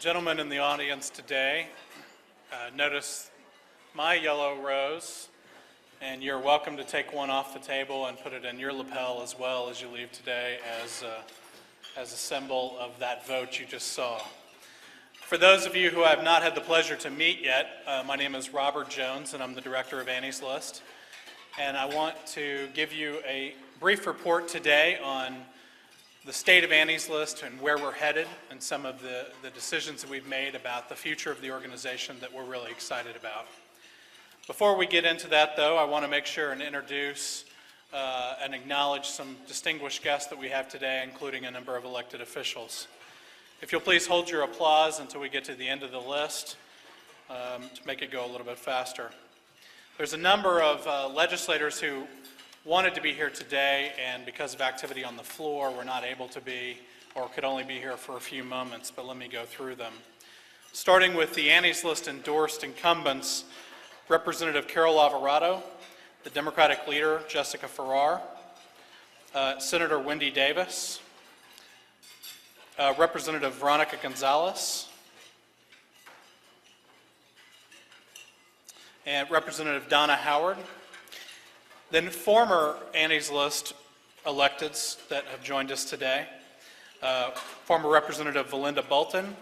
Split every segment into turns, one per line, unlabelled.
Gentlemen in the audience today, notice my yellow rose, and you're welcome to take one off the table and put it in your lapel as well as you leave today as a symbol of that vote you just saw. For those of you who I have not had the pleasure to meet yet, my name is Robert Jones, and I'm the director of Annie's List. And I want to give you a brief report today on the state of Annie's List and where we're headed and some of the decisions that we've made about the future of the organization that we're really excited about. Before we get into that, though, I want to make sure and introduce and acknowledge some distinguished guests that we have today, including a number of elected officials. If you'll please hold your applause until we get to the end of the list to make it go a little bit faster. There's a number of legislators who wanted to be here today, and because of activity on the floor, were not able to be or could only be here for a few moments, but let me go through them. Starting with the Annie's List endorsed incumbents, Representative Carol Alvarado, the Democratic leader, Jessica Farrar, Senator Wendy Davis, Representative Veronica Gonzalez, and Representative Donna Howard. Then former Annie's List electeds that have joined us today, former Representative Valinda Bolton,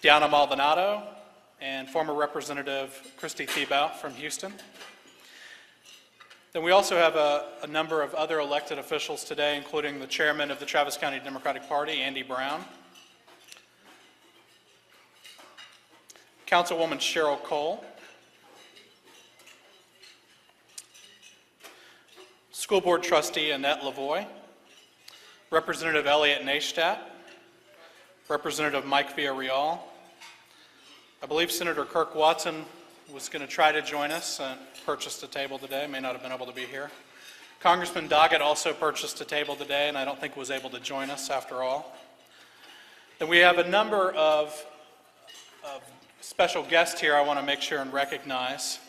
Diana Maldonado, and former Representative Christy Thibault from Houston. Then we also have a number of other elected officials today, including the chairman of the Travis County Democratic Party, Andy Brown, Councilwoman Cheryl Cole, School Board Trustee Annette Lavoie, Representative Elliot Neistat, Representative Mike Villarreal. I believe Senator Kirk Watson was going to try to join us and purchased a table today, may not have been able to be here. Congressman Doggett also purchased a table today, and I don't think was able to join us after all. Then we have a number of special guests here I want to make sure and recognize.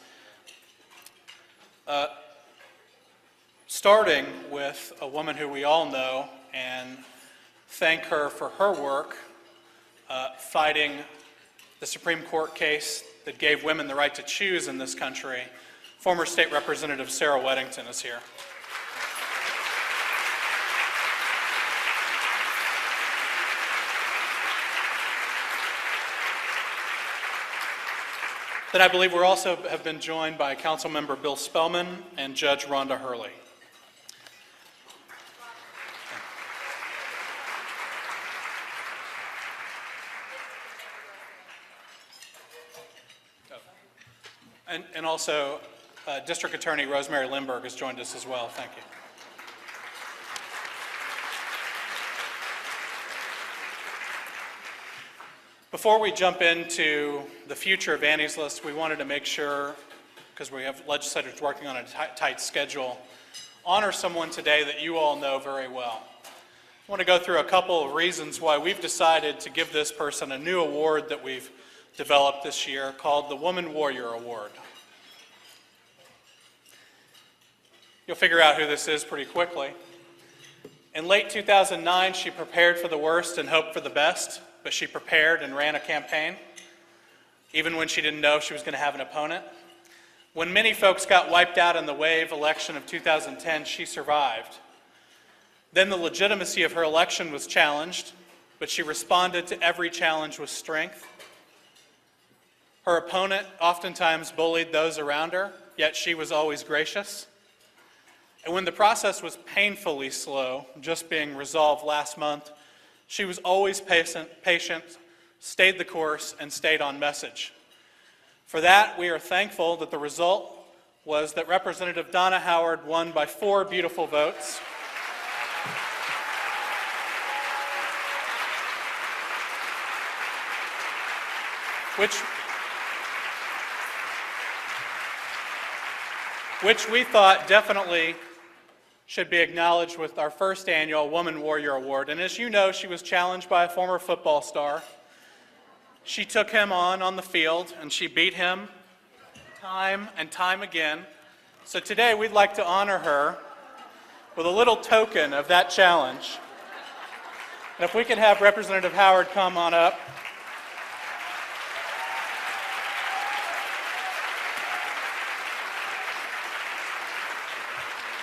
Starting with a woman who we all know and thank her for her work fighting the Supreme Court case that gave women the right to choose in this country. Former State Representative Sarah Weddington is here. Then I believe we also have been joined by Councilmember Bill Spellman and Judge Rhonda Hurley. And also, District Attorney Rosemary Lindberg has joined us as well. Thank you. Before we jump into the future of Annie's List, we wanted to make sure, because we have legislators working on a tight schedule, honor someone today that you all know very well. I want to go through a couple of reasons why we've decided to give this person a new award that we've developed this year called the Woman Warrior Award. You'll figure out who this is pretty quickly. In late 2009, she prepared for the worst and hoped for the best, but she prepared and ran a campaign, even when she didn't know she was going to have an opponent. When many folks got wiped out in the wave election of 2010, she survived. Then the legitimacy of her election was challenged, but she responded to every challenge with strength. Her opponent oftentimes bullied those around her, yet she was always gracious. And when the process was painfully slow, just being resolved last month, she was always patient, stayed the course, and stayed on message. For that, we are thankful that the result was that Representative Donna Howard won by 4 beautiful votes. Which we thought definitely should be acknowledged with our first annual Woman Warrior Award. And as you know, she was challenged by a former football star. She took him on the field, and she beat him time and time again. So today we'd like to honor her with a little token of that challenge. And if we could have Representative Howard come on up.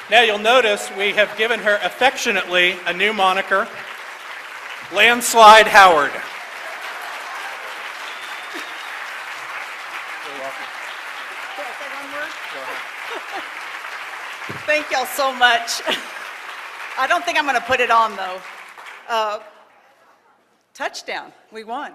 Now you'll notice we have given her affectionately a new moniker, Landslide Howard. You're welcome.
Can I say one word?
Go ahead.
Thank y'all so much. I don't think I'm going to put it on, though. Touchdown. We won.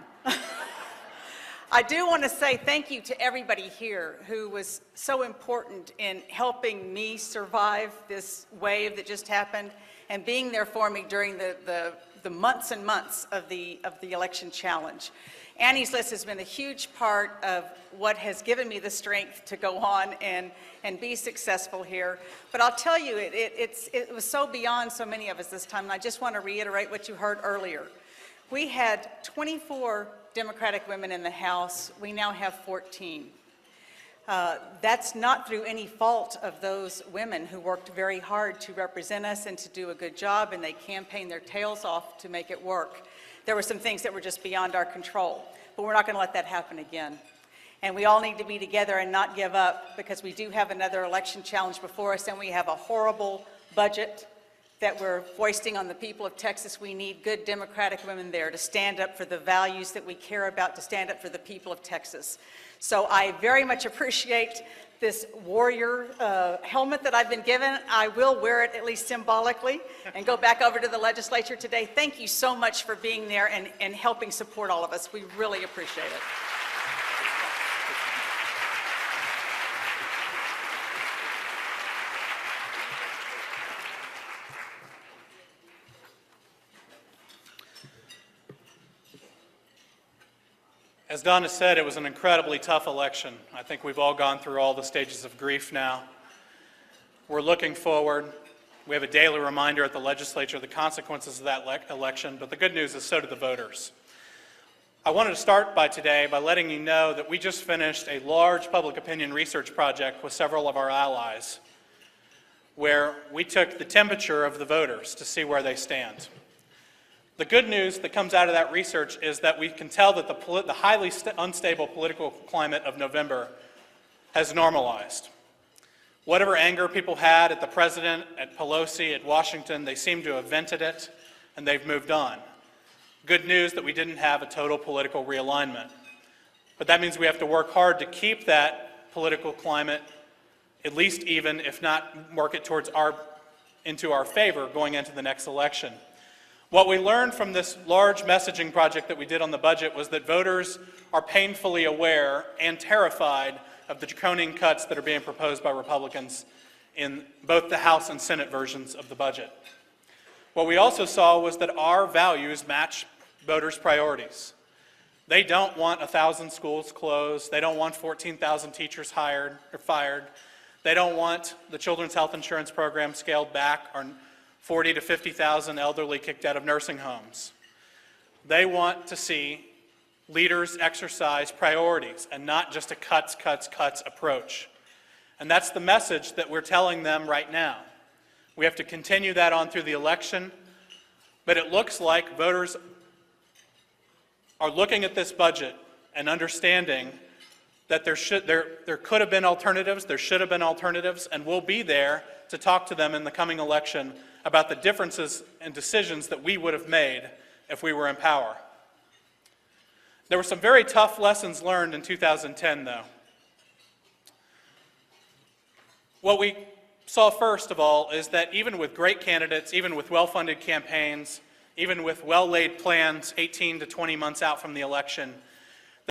I do want to say thank you to everybody here who was so important in helping me survive this wave that just happened and being there for me during the months and months of the election challenge. Annie's List has been a huge part of what has given me the strength to go on and be successful here. But I'll tell you, it was so beyond so many of us this time, and I just want to reiterate what you heard earlier. We had 24 Democratic women in the House. We now have 14. That's not through any fault of those women who worked very hard to represent us and to do a good job, and they campaigned their tails off to make it work. There were some things that were just beyond our control, but we're not going to let that happen again. And we all need to be together and not give up, because we do have another election challenge before us, and we have a horrible budget that we're foisting on the people of Texas. We need good Democratic women there to stand up for the values that we care about, to stand up for the people of Texas. So I very much appreciate this warrior helmet that I've been given. I will wear it, at least symbolically, and go back over to the legislature today. Thank you so much for being there and helping support all of us. We really appreciate it.
As Donna said, it was an incredibly tough election. I think we've all gone through all the stages of grief now. We're looking forward. We have a daily reminder at the legislature of the consequences of that election, but the good news is so do the voters. I wanted to start today by letting you know that we just finished a large public opinion research project with several of our allies, where we took the temperature of the voters to see where they stand. The good news that comes out of that research is that we can tell that the highly unstable political climate of November has normalized. Whatever anger people had at the president, at Pelosi, at Washington, they seem to have vented it, and they've moved on. Good news that we didn't have a total political realignment. But that means we have to work hard to keep that political climate at least even, if not work it into our favor going into the next election. What we learned from this large messaging project that we did on the budget was that voters are painfully aware and terrified of the draconian cuts that are being proposed by Republicans in both the House and Senate versions of the budget. What we also saw was that our values match voters' priorities. They don't want 1,000 schools closed. They don't want 14,000 teachers hired or fired. They don't want the children's health insurance program scaled back or 40 to 50,000 elderly kicked out of nursing homes. They want to see leaders exercise priorities and not just a cuts approach. And that's the message that we're telling them right now. We have to continue that on through the election, but it looks like voters are looking at this budget and understanding that there could have been alternatives, there should have been alternatives, and we'll be there to talk to them in the coming election about the differences and decisions that we would have made if we were in power. There were some very tough lessons learned in 2010, though. What we saw first of all is that even with great candidates, even with well-funded campaigns, even with well-laid plans 18 to 20 months out from the election,